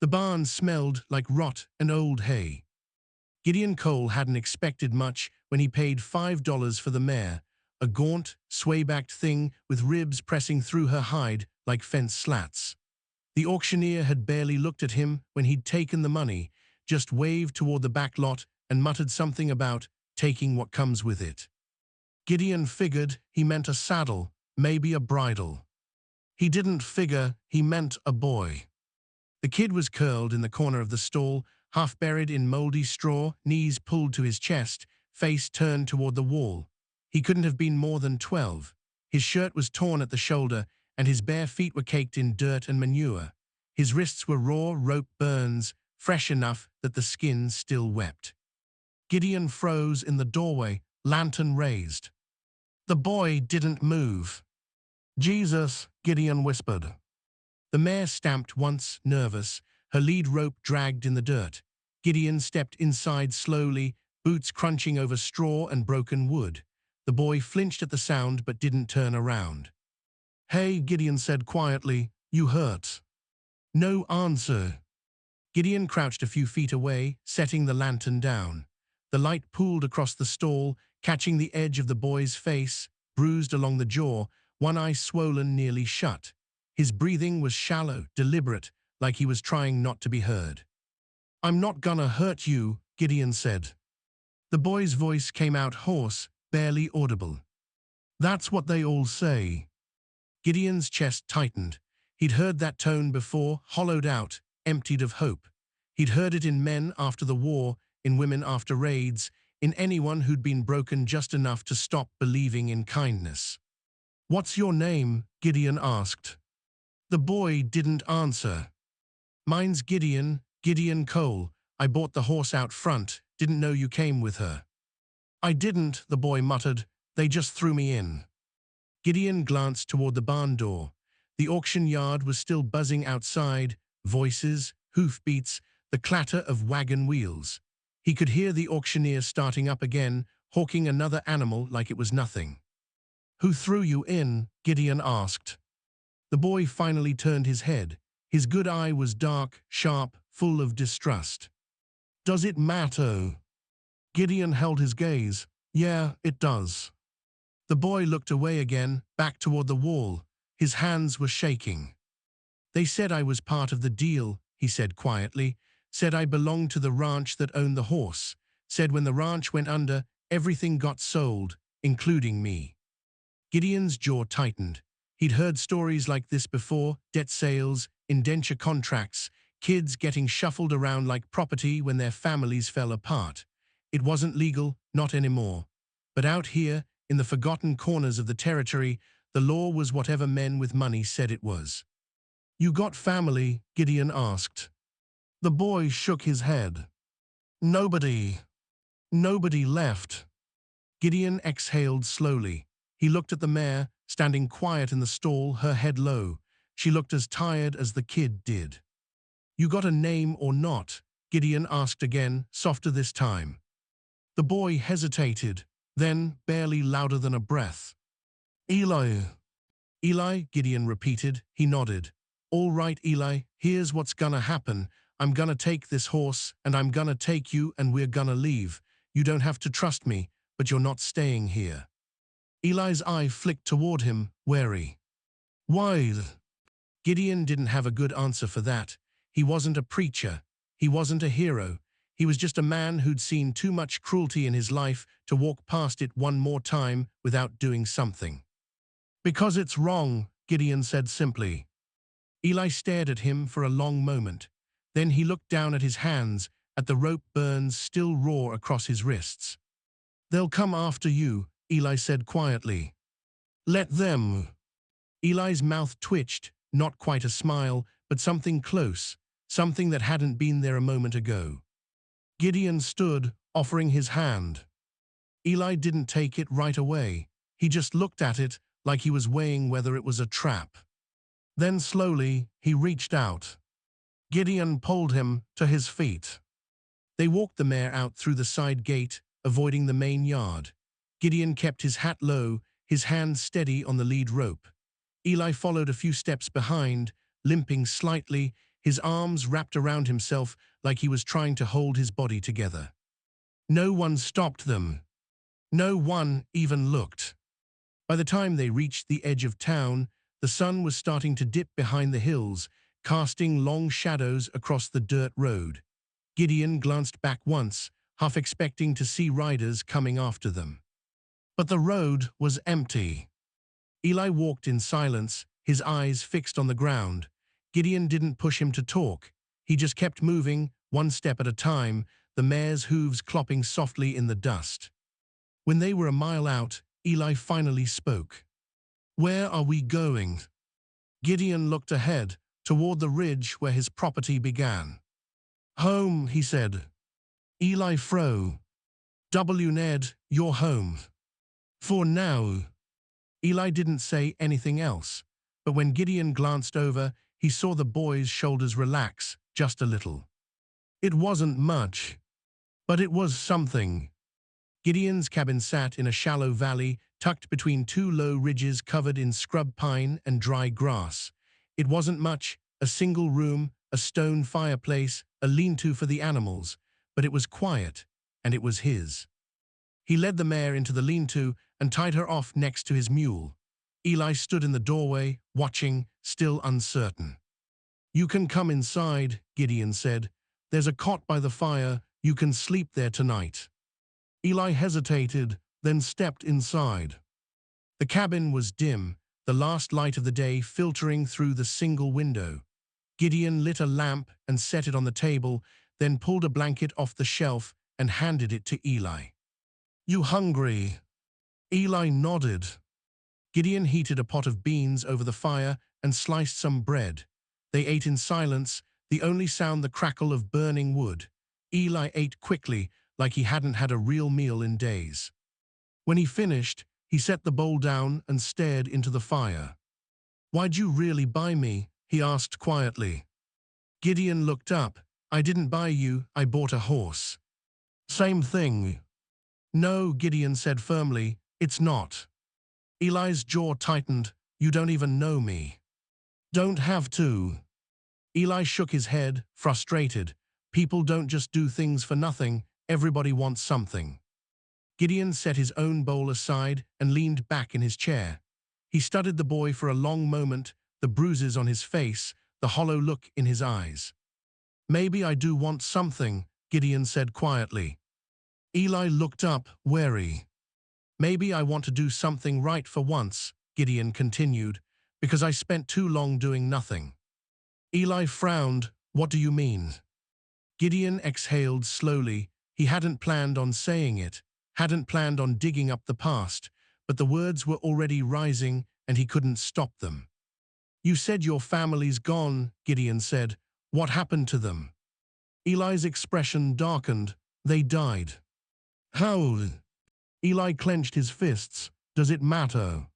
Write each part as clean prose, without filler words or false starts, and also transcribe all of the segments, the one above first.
The barn smelled like rot and old hay. Gideon Cole hadn't expected much when he paid $5 for the mare, a gaunt, sway-backed thing with ribs pressing through her hide like fence slats. The auctioneer had barely looked at him when he'd taken the money, just waved toward the back lot and muttered something about taking what comes with it. Gideon figured he meant a saddle, maybe a bridle. He didn't figure he meant a boy. The kid was curled in the corner of the stall, half buried in moldy straw, knees pulled to his chest, face turned toward the wall. He couldn't have been more than 12. His shirt was torn at the shoulder, and his bare feet were caked in dirt and manure. His wrists were raw rope burns, fresh enough that the skin still wept. Gideon froze in the doorway, lantern raised. The boy didn't move. "Jesus," Gideon whispered. The mare stamped once, nervous, her lead rope dragged in the dirt. Gideon stepped inside slowly, boots crunching over straw and broken wood. The boy flinched at the sound but didn't turn around. "Hey," Gideon said quietly, "you hurt?" No answer. Gideon crouched a few feet away, setting the lantern down. The light pooled across the stall, catching the edge of the boy's face, bruised along the jaw, one eye swollen nearly shut. His breathing was shallow, deliberate, like he was trying not to be heard. "I'm not gonna hurt you," Gideon said. The boy's voice came out hoarse, barely audible. "That's what they all say." Gideon's chest tightened. He'd heard that tone before, hollowed out, emptied of hope. He'd heard it in men after the war, in women after raids, in anyone who'd been broken just enough to stop believing in kindness. "What's your name?" Gideon asked. The boy didn't answer. "Mine's Gideon, Gideon Cole. I bought the horse out front, didn't know you came with her." "I didn't," the boy muttered. "They just threw me in." Gideon glanced toward the barn door. The auction yard was still buzzing outside, voices, hoofbeats, the clatter of wagon wheels. He could hear the auctioneer starting up again, hawking another animal like it was nothing. "Who threw you in?" Gideon asked. The boy finally turned his head. His good eye was dark, sharp, full of distrust. "Does it matter?" Gideon held his gaze. "Yeah, it does." The boy looked away again, back toward the wall. His hands were shaking. "They said I was part of the deal," he said quietly. "Said I belonged to the ranch that owned the horse. Said when the ranch went under, everything got sold, including me." Gideon's jaw tightened. He'd heard stories like this before, debt sales, indenture contracts, kids getting shuffled around like property when their families fell apart. It wasn't legal, not anymore. But out here, in the forgotten corners of the territory, the law was whatever men with money said it was. "You got family?" Gideon asked. The boy shook his head. "Nobody. Nobody left." Gideon exhaled slowly. He looked at the mare, standing quiet in the stall, her head low. She looked as tired as the kid did. "You got a name or not?" Gideon asked again, softer this time. The boy hesitated, then, barely louder than a breath, "Eli." "Eli," Gideon repeated. He nodded. "All right, Eli, here's what's gonna happen. I'm gonna take this horse, and I'm gonna take you, and we're gonna leave. You don't have to trust me, but you're not staying here." Eli's eye flicked toward him, wary. "Why?" Gideon didn't have a good answer for that. He wasn't a preacher. He wasn't a hero. He was just a man who'd seen too much cruelty in his life to walk past it one more time without doing something. "Because it's wrong," Gideon said simply. Eli stared at him for a long moment. Then he looked down at his hands, at the rope burns still raw across his wrists. "They'll come after you," Eli said quietly. "Let them." Eli's mouth twitched, not quite a smile, but something close, something that hadn't been there a moment ago. Gideon stood, offering his hand. Eli didn't take it right away. He just looked at it like he was weighing whether it was a trap. Then slowly, he reached out. Gideon pulled him to his feet. They walked the mare out through the side gate, avoiding the main yard. Gideon kept his hat low, his hand steady on the lead rope. Eli followed a few steps behind, limping slightly, his arms wrapped around himself like he was trying to hold his body together. No one stopped them. No one even looked. By the time they reached the edge of town, the sun was starting to dip behind the hills, casting long shadows across the dirt road. Gideon glanced back once, half expecting to see riders coming after them. But the road was empty. Eli walked in silence, his eyes fixed on the ground. Gideon didn't push him to talk. He just kept moving, one step at a time, the mare's hooves clopping softly in the dust. When they were a mile out, Eli finally spoke. "Where are we going?" Gideon looked ahead, toward the ridge where his property began. "Home," he said. "Eli Fro. W. Ned, you're home. For now." Eli didn't say anything else, but when Gideon glanced over, he saw the boy's shoulders relax just a little. It wasn't much, but it was something. Gideon's cabin sat in a shallow valley tucked between two low ridges covered in scrub pine and dry grass. It wasn't much, a single room, a stone fireplace, a lean-to for the animals, but it was quiet, and it was his. He led the mare into the lean-to and tied her off next to his mule. Eli stood in the doorway, watching, still uncertain. "You can come inside," Gideon said. "There's a cot by the fire. You can sleep there tonight." Eli hesitated, then stepped inside. The cabin was dim, the last light of the day filtering through the single window. Gideon lit a lamp and set it on the table, then pulled a blanket off the shelf and handed it to Eli. "You hungry?" Eli nodded. Gideon heated a pot of beans over the fire and sliced some bread. They ate in silence, the only sound the crackle of burning wood. Eli ate quickly, like he hadn't had a real meal in days. When he finished, he set the bowl down and stared into the fire. "Why'd you really buy me?" he asked quietly. Gideon looked up. "I didn't buy you, I bought a horse." "Same thing." "No," Gideon said firmly, "it's not." Eli's jaw tightened. "You don't even know me." "Don't have to." Eli shook his head, frustrated. People don't just do things for nothing, everybody wants something. Gideon set his own bowl aside and leaned back in his chair. He studied the boy for a long moment, the bruises on his face, the hollow look in his eyes. "Maybe I do want something," Gideon said quietly. Eli looked up, wary. "Maybe I want to do something right for once," Gideon continued, "because I spent too long doing nothing." Eli frowned. "What do you mean?" Gideon exhaled slowly. He hadn't planned on saying it, hadn't planned on digging up the past, but the words were already rising and he couldn't stop them. "You said your family's gone," Gideon said. "What happened to them?" Eli's expression darkened. "They died." "How?" Eli clenched his fists. "Does it matter?"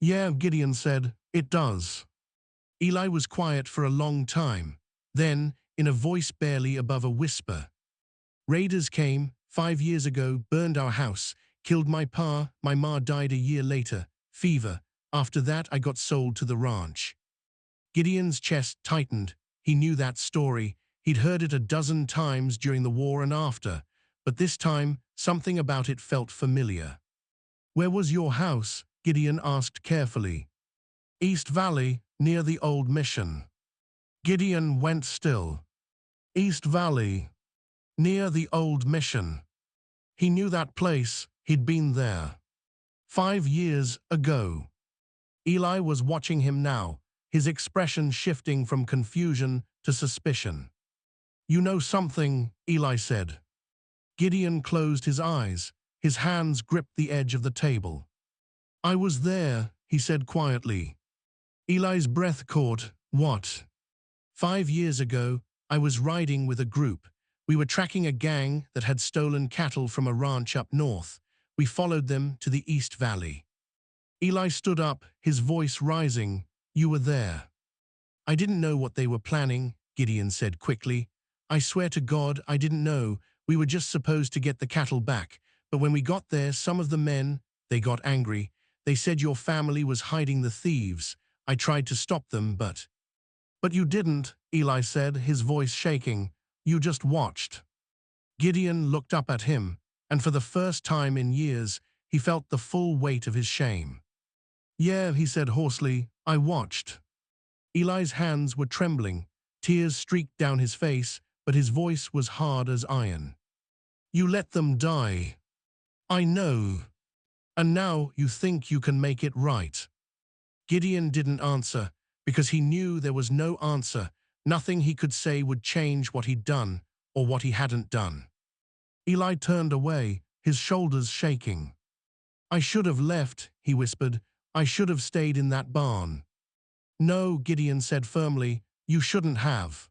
"Yeah," Gideon said, "it does." Eli was quiet for a long time. Then, in a voice barely above a whisper, "Raiders came, 5 years ago, burned our house, killed my pa, my ma died a year later, fever. After that I got sold to the ranch." Gideon's chest tightened. He knew that story. He'd heard it a dozen times during the war and after, but this time, something about it felt familiar. "Where was your house?" Gideon asked carefully. "East Valley, near the old mission." Gideon went still. "East Valley, near the old mission." He knew that place. He'd been there. 5 years ago. Eli was watching him now, his expression shifting from confusion to suspicion. "You know something," Eli said. Gideon closed his eyes. His hands gripped the edge of the table. "I was there," he said quietly. Eli's breath caught. "What?" 5 years ago, I was riding with a group. We were tracking a gang that had stolen cattle from a ranch up north. We followed them to the East Valley." Eli stood up, his voice rising. "You were there." "I didn't know what they were planning," Gideon said quickly. "I swear to God, I didn't know. We were just supposed to get the cattle back. But when we got there, some of the men, they got angry. They said your family was hiding the thieves. I tried to stop them, but..." But you didn't, Eli said, his voice shaking. You just watched. Gideon looked up at him, and for the first time in years, he felt the full weight of his shame. Yeah, he said hoarsely, I watched. Eli's hands were trembling, tears streaked down his face, but his voice was hard as iron. You let them die. I know. And now you think you can make it right. Gideon didn't answer, because he knew there was no answer. Nothing he could say would change what he'd done, or what he hadn't done. Eli turned away, his shoulders shaking. I should have left, he whispered. I should have stayed in that barn. No, Gideon said firmly, you shouldn't have.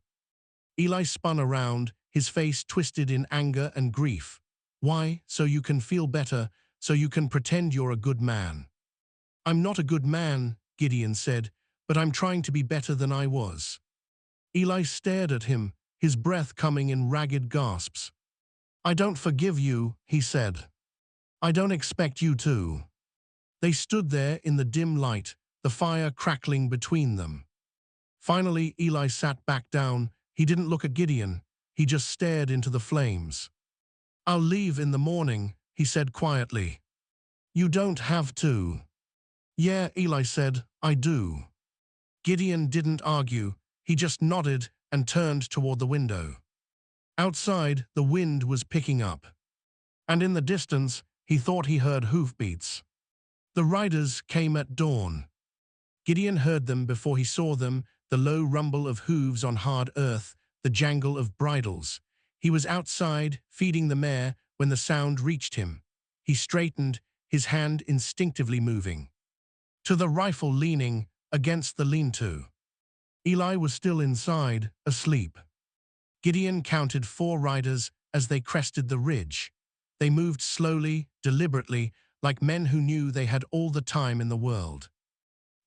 Eli spun around, his face twisted in anger and grief. Why? So you can feel better, so you can pretend you're a good man. I'm not a good man, Gideon said, but I'm trying to be better than I was. Eli stared at him, his breath coming in ragged gasps. I don't forgive you, he said. I don't expect you to. They stood there in the dim light, the fire crackling between them. Finally, Eli sat back down. He didn't look at Gideon. He just stared into the flames. I'll leave in the morning, he said quietly. You don't have to. Yeah, Eli said, I do. Gideon didn't argue. He just nodded and turned toward the window. Outside, the wind was picking up. And in the distance, he thought he heard hoofbeats. The riders came at dawn. Gideon heard them before he saw them, the low rumble of hooves on hard earth, the jangle of bridles. He was outside, feeding the mare, when the sound reached him. He straightened, his hand instinctively moving. To the rifle leaning against the lean-to. Eli was still inside, asleep. Gideon counted 4 riders as they crested the ridge. They moved slowly, deliberately, like men who knew they had all the time in the world.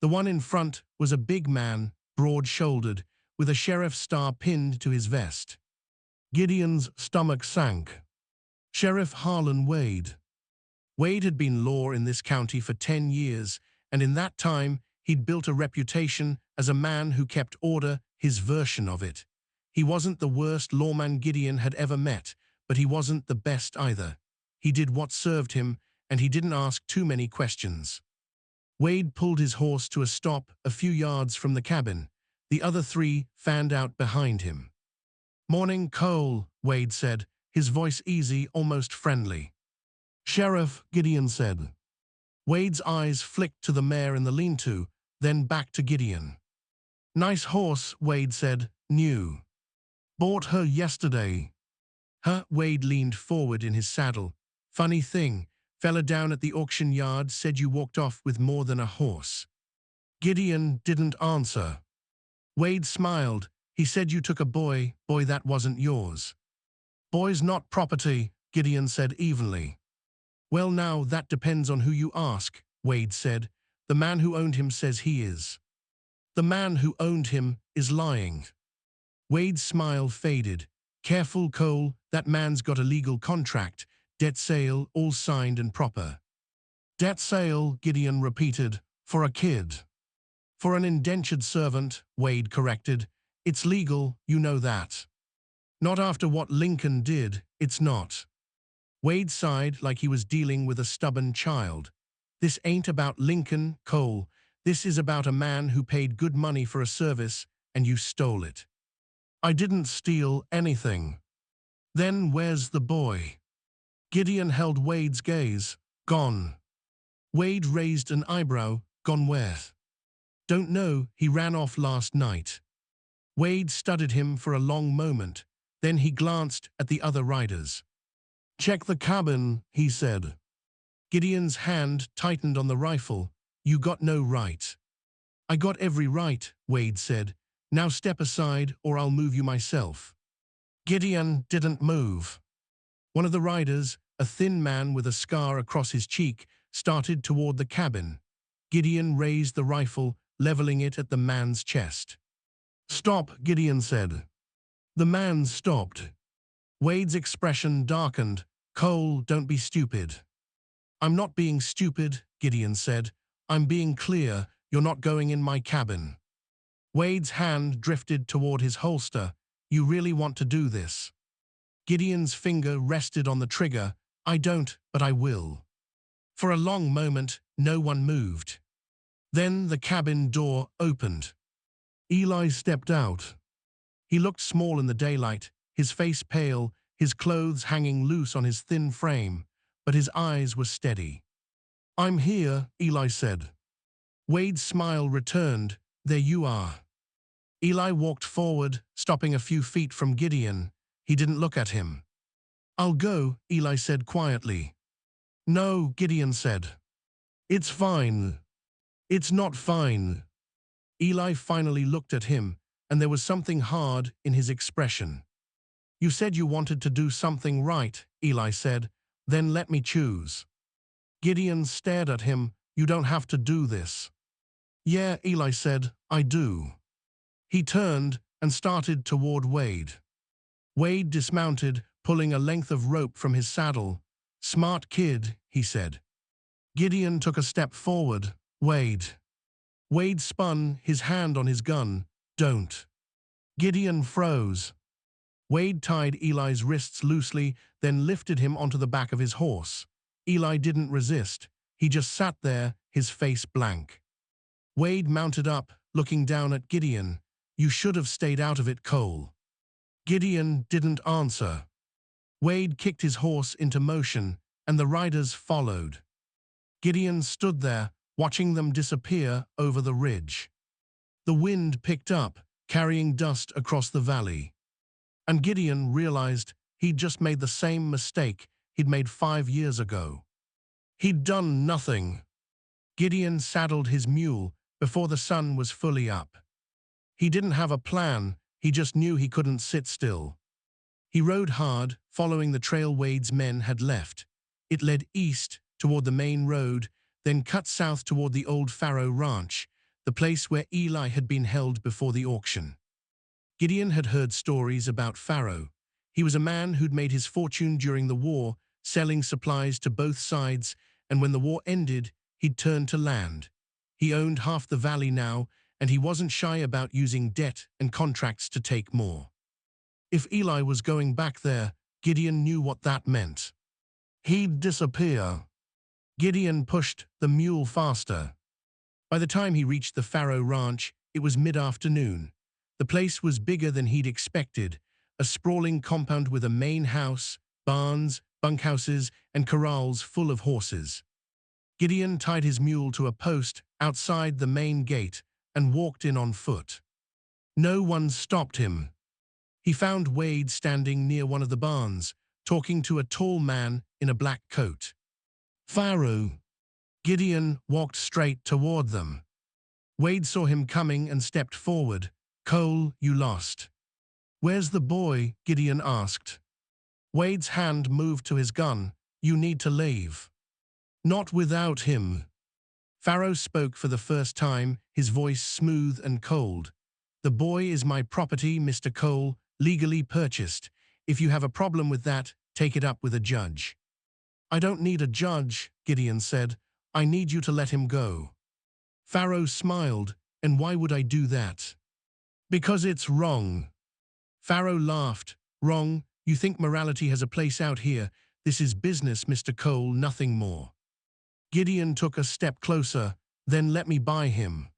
The one in front was a big man, broad-shouldered, with a sheriff's star pinned to his vest. Gideon's stomach sank. Sheriff Harlan Wade. Wade had been law in this county for 10 years, and in that time, he'd built a reputation as a man who kept order, his version of it. He wasn't the worst lawman Gideon had ever met, but he wasn't the best either. He did what served him, and he didn't ask too many questions. Wade pulled his horse to a stop a few yards from the cabin. The other 3 fanned out behind him. Morning, Cole, Wade said, his voice easy, almost friendly. Sheriff, Gideon said. Wade's eyes flicked to the mare in the lean-to, then back to Gideon. Nice horse, Wade said, new. Bought her yesterday. Huh? Wade leaned forward in his saddle. Funny thing, fella down at the auction yard said you walked off with more than a horse. Gideon didn't answer. Wade smiled. He said you took a boy that wasn't yours. Boy's not property, Gideon said evenly. Well now, that depends on who you ask, Wade said. The man who owned him says he is. The man who owned him is lying. Wade's smile faded. Careful, Cole, that man's got a legal contract. Debt sale, all signed and proper. Debt sale, Gideon repeated, for a kid. For an indentured servant, Wade corrected. It's legal, you know that. Not after what Lincoln did, it's not. Wade sighed like he was dealing with a stubborn child. This ain't about Lincoln, Cole. This is about a man who paid good money for a service, and you stole it. I didn't steal anything. Then where's the boy? Gideon held Wade's gaze. Gone. Wade raised an eyebrow. Gone where? Don't know, he ran off last night. Wade studied him for a long moment. Then he glanced at the other riders. Check the cabin, he said. Gideon's hand tightened on the rifle. You got no right. I got every right, Wade said. Now step aside or I'll move you myself. Gideon didn't move. One of the riders, a thin man with a scar across his cheek, started toward the cabin. Gideon raised the rifle, leveling it at the man's chest. Stop, Gideon said. The man stopped. Wade's expression darkened. Cole, don't be stupid. I'm not being stupid, Gideon said. I'm being clear. You're not going in my cabin. Wade's hand drifted toward his holster. You really want to do this? Gideon's finger rested on the trigger. I don't, but I will. For a long moment, no one moved. Then the cabin door opened. Eli stepped out. He looked small in the daylight, his face pale, his clothes hanging loose on his thin frame, but his eyes were steady. I'm here, Eli said. Wade's smile returned. There you are. Eli walked forward, stopping a few feet from Gideon. He didn't look at him. I'll go, Eli said quietly. No, Gideon said. It's fine. It's not fine. Eli finally looked at him, and there was something hard in his expression. You said you wanted to do something right, Eli said. Then let me choose. Gideon stared at him. You don't have to do this. Yeah, Eli said, I do. He turned and started toward Wade. Wade dismounted, pulling a length of rope from his saddle. Smart kid, he said. Gideon took a step forward. Wade. Wade spun, his hand on his gun. Don't. Gideon froze. Wade tied Eli's wrists loosely, then lifted him onto the back of his horse. Eli didn't resist. He just sat there, his face blank. Wade mounted up, looking down at Gideon. You should have stayed out of it, Cole. Gideon didn't answer. Wade kicked his horse into motion, and the riders followed. Gideon stood there, watching them disappear over the ridge. The wind picked up, carrying dust across the valley. And Gideon realized he'd just made the same mistake he'd made 5 years ago. He'd done nothing. Gideon saddled his mule before the sun was fully up. He didn't have a plan, he just knew he couldn't sit still. He rode hard, following the trail Wade's men had left. It led east toward the main road, then cut south toward the old Pharaoh ranch, the place where Eli had been held before the auction. Gideon had heard stories about Pharaoh. He was a man who'd made his fortune during the war, selling supplies to both sides, and when the war ended, he'd turned to land. He owned half the valley now, and he wasn't shy about using debt and contracts to take more. If Eli was going back there, Gideon knew what that meant. He'd disappear. Gideon pushed the mule faster. By the time he reached the Pharaoh ranch, it was mid-afternoon. The place was bigger than he'd expected, a sprawling compound with a main house, barns, bunkhouses, and corrals full of horses. Gideon tied his mule to a post outside the main gate and walked in on foot. No one stopped him. He found Wade standing near one of the barns, talking to a tall man in a black coat. Pharaoh. Gideon walked straight toward them. Wade saw him coming and stepped forward. Cole, you lost. Where's the boy? Gideon asked. Wade's hand moved to his gun. You need to leave. Not without him. Pharaoh spoke for the first time, his voice smooth and cold. The boy is my property, Mr. Cole, legally purchased. If you have a problem with that, take it up with a judge. I don't need a judge, Gideon said. I need you to let him go. Pharaoh smiled. And why would I do that? Because it's wrong. Pharaoh laughed. Wrong? You think morality has a place out here? This is business, Mr. Cole, nothing more. Gideon took a step closer. Then let me buy him.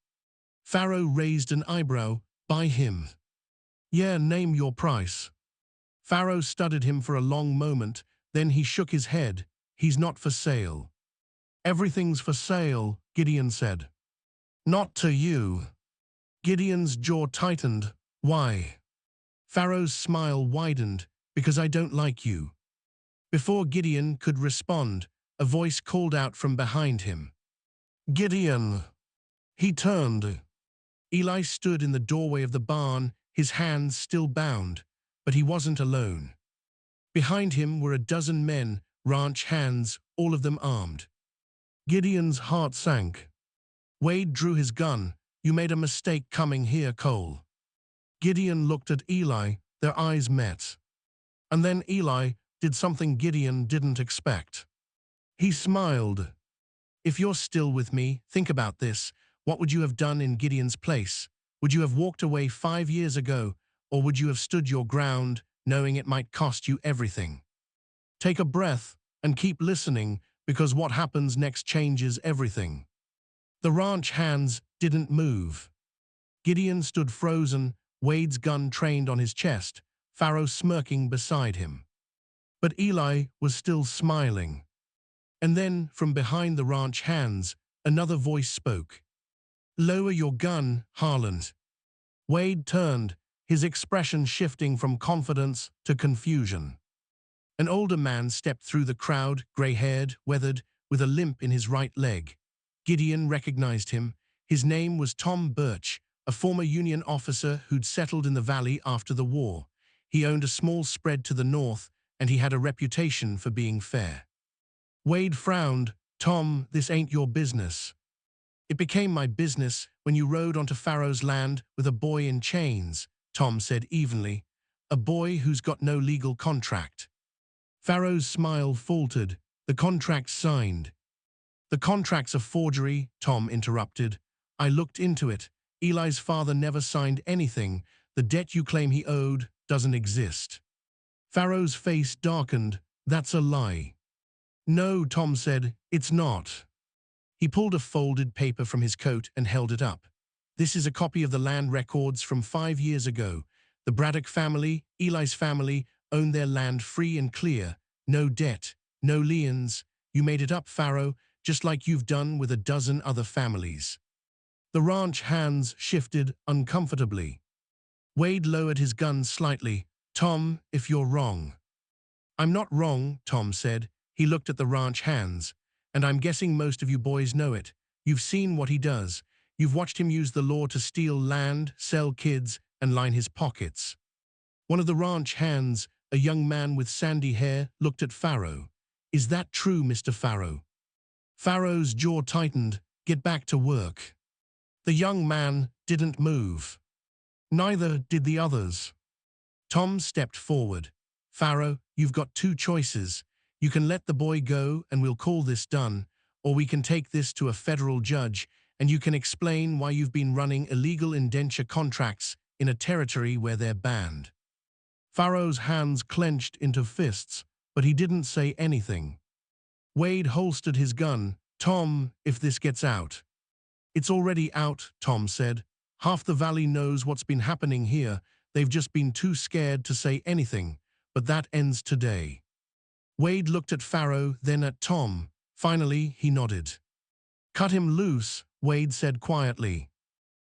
Pharaoh raised an eyebrow. Buy him? Yeah, name your price. Pharaoh studied him for a long moment. Then he shook his head. He's not for sale. Everything's for sale, Gideon said. Not to you. Gideon's jaw tightened. Why? Pharaoh's smile widened. Because I don't like you. Before Gideon could respond, a voice called out from behind him. Gideon. He turned. Eli stood in the doorway of the barn, his hands still bound, but he wasn't alone. Behind him were a dozen men, ranch hands, all of them armed. Gideon's heart sank. Wade drew his gun. You made a mistake coming here, Cole. Gideon looked at Eli, their eyes met. And then Eli did something Gideon didn't expect. He smiled. If you're still with me, think about this. What would you have done in Gideon's place? Would you have walked away 5 years ago, or would you have stood your ground, knowing it might cost you everything? Take a breath and keep listening, because what happens next changes everything. The ranch hands didn't move. Gideon stood frozen, Wade's gun trained on his chest, Pharaoh smirking beside him. But Eli was still smiling. And then, from behind the ranch hands, another voice spoke. "Lower your gun, Harland." Wade turned, his expression shifting from confidence to confusion. An older man stepped through the crowd, gray-haired, weathered, with a limp in his right leg. Gideon recognized him. His name was Tom Birch, a former Union officer who'd settled in the valley after the war. He owned a small spread to the north, and he had a reputation for being fair. Wade frowned. "Tom, this ain't your business." "It became my business when you rode onto Pharaoh's land with a boy in chains," Tom said evenly. "A boy who's got no legal contract." Pharaoh's smile faltered. "The contract's signed." "The contract's a forgery," Tom interrupted. "I looked into it. Eli's father never signed anything. The debt you claim he owed doesn't exist." Pharaoh's face darkened. "That's a lie." "No," Tom said, "it's not." He pulled a folded paper from his coat and held it up. "This is a copy of the land records from 5 years ago. The Braddock family, Eli's family, owned their land free and clear. No debt, no liens. You made it up, Pharaoh, just like you've done with a dozen other families." The ranch hands shifted uncomfortably. Wade lowered his gun slightly. "Tom, if you're wrong." "I'm not wrong," Tom said. He looked at the ranch hands. "And I'm guessing most of you boys know it. You've seen what he does. You've watched him use the law to steal land, sell kids, and line his pockets." One of the ranch hands, a young man with sandy hair, looked at Pharaoh. "Is that true, Mr. Pharaoh?" Pharaoh's jaw tightened. "Get back to work." The young man didn't move. Neither did the others. Tom stepped forward. "Pharaoh, you've got two choices. You can let the boy go and we'll call this done, or we can take this to a federal judge and you can explain why you've been running illegal indenture contracts in a territory where they're banned." Pharaoh's hands clenched into fists, but he didn't say anything. Wade holstered his gun. "Tom, if this gets out." "It's already out," Tom said. "Half the valley knows what's been happening here. They've just been too scared to say anything, but that ends today." Wade looked at Pharaoh, then at Tom. Finally, he nodded. "Cut him loose," Wade said quietly.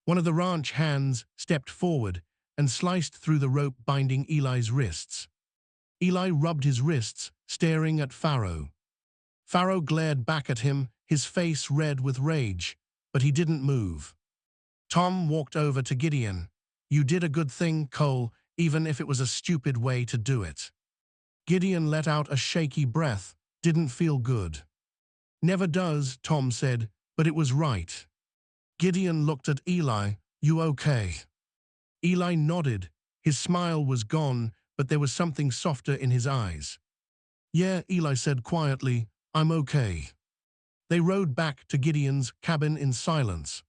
One of the ranch hands stepped forward and sliced through the rope binding Eli's wrists. Eli rubbed his wrists, staring at Pharaoh. Pharaoh glared back at him, his face red with rage, but he didn't move. Tom walked over to Gideon. "You did a good thing, Cole, even if it was a stupid way to do it." Gideon let out a shaky breath. "Didn't feel good." "Never does," Tom said, "but it was right." Gideon looked at Eli. "You okay?" Eli nodded. His smile was gone, but there was something softer in his eyes. "Yeah," Eli said quietly, "I'm okay." They rode back to Gideon's cabin in silence.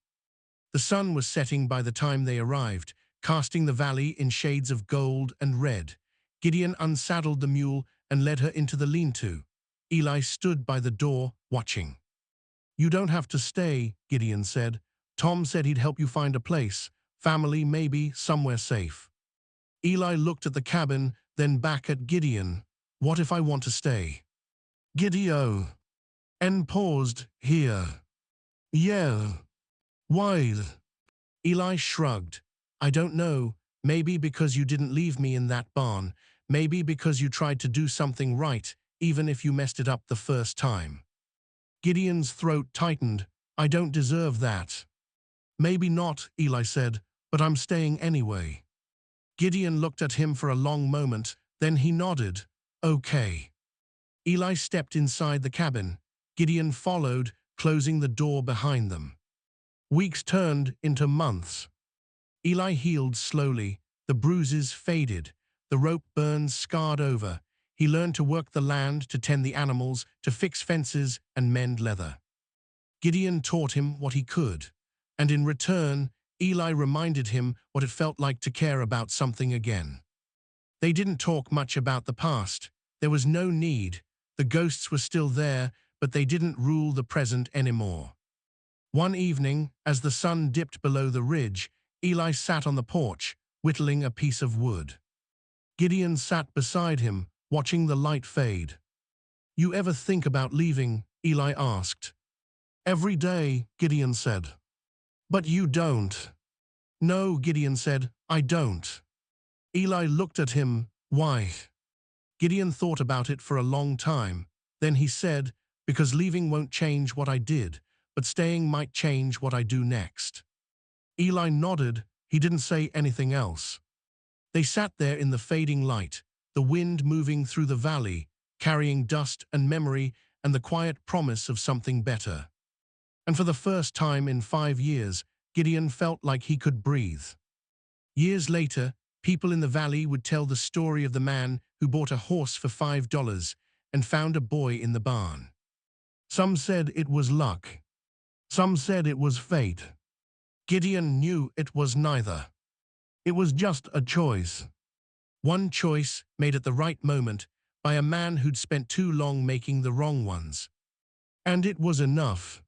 The sun was setting by the time they arrived, casting the valley in shades of gold and red. Gideon unsaddled the mule and led her into the lean-to. Eli stood by the door, watching. "You don't have to stay," Gideon said. "Tom said he'd help you find a place. Family, maybe, somewhere safe." Eli looked at the cabin, then back at Gideon. "What if I want to stay?" "Gideon." And paused. "Here." "Yeah." "Why?" Eli shrugged. "I don't know. Maybe because you didn't leave me in that barn. Maybe because you tried to do something right, even if you messed it up the first time." Gideon's throat tightened. "I don't deserve that." "Maybe not," Eli said, "but I'm staying anyway." Gideon looked at him for a long moment, then he nodded. "Okay." Eli stepped inside the cabin. Gideon followed, closing the door behind them. Weeks turned into months. Eli healed slowly. The bruises faded. The rope burns scarred over. He learned to work the land, to tend the animals, to fix fences and mend leather. Gideon taught him what he could, and in return, Eli reminded him what it felt like to care about something again. They didn't talk much about the past. There was no need. The ghosts were still there, but they didn't rule the present anymore. One evening, as the sun dipped below the ridge, Eli sat on the porch, whittling a piece of wood. Gideon sat beside him, watching the light fade. "You ever think about leaving?" Eli asked. "Every day," Gideon said. "But you don't." "No," Gideon said, "I don't." Eli looked at him. "Why?" Gideon thought about it for a long time. Then he said, "Because leaving won't change what I did, but staying might change what I do next." Eli nodded. He didn't say anything else. They sat there in the fading light, the wind moving through the valley, carrying dust and memory and the quiet promise of something better. And for the first time in 5 years, Gideon felt like he could breathe. Years later, people in the valley would tell the story of the man who bought a horse for $5 and found a boy in the barn. Some said it was luck. Some said it was fate. Gideon knew it was neither. It was just a choice. One choice made at the right moment by a man who'd spent too long making the wrong ones. And it was enough.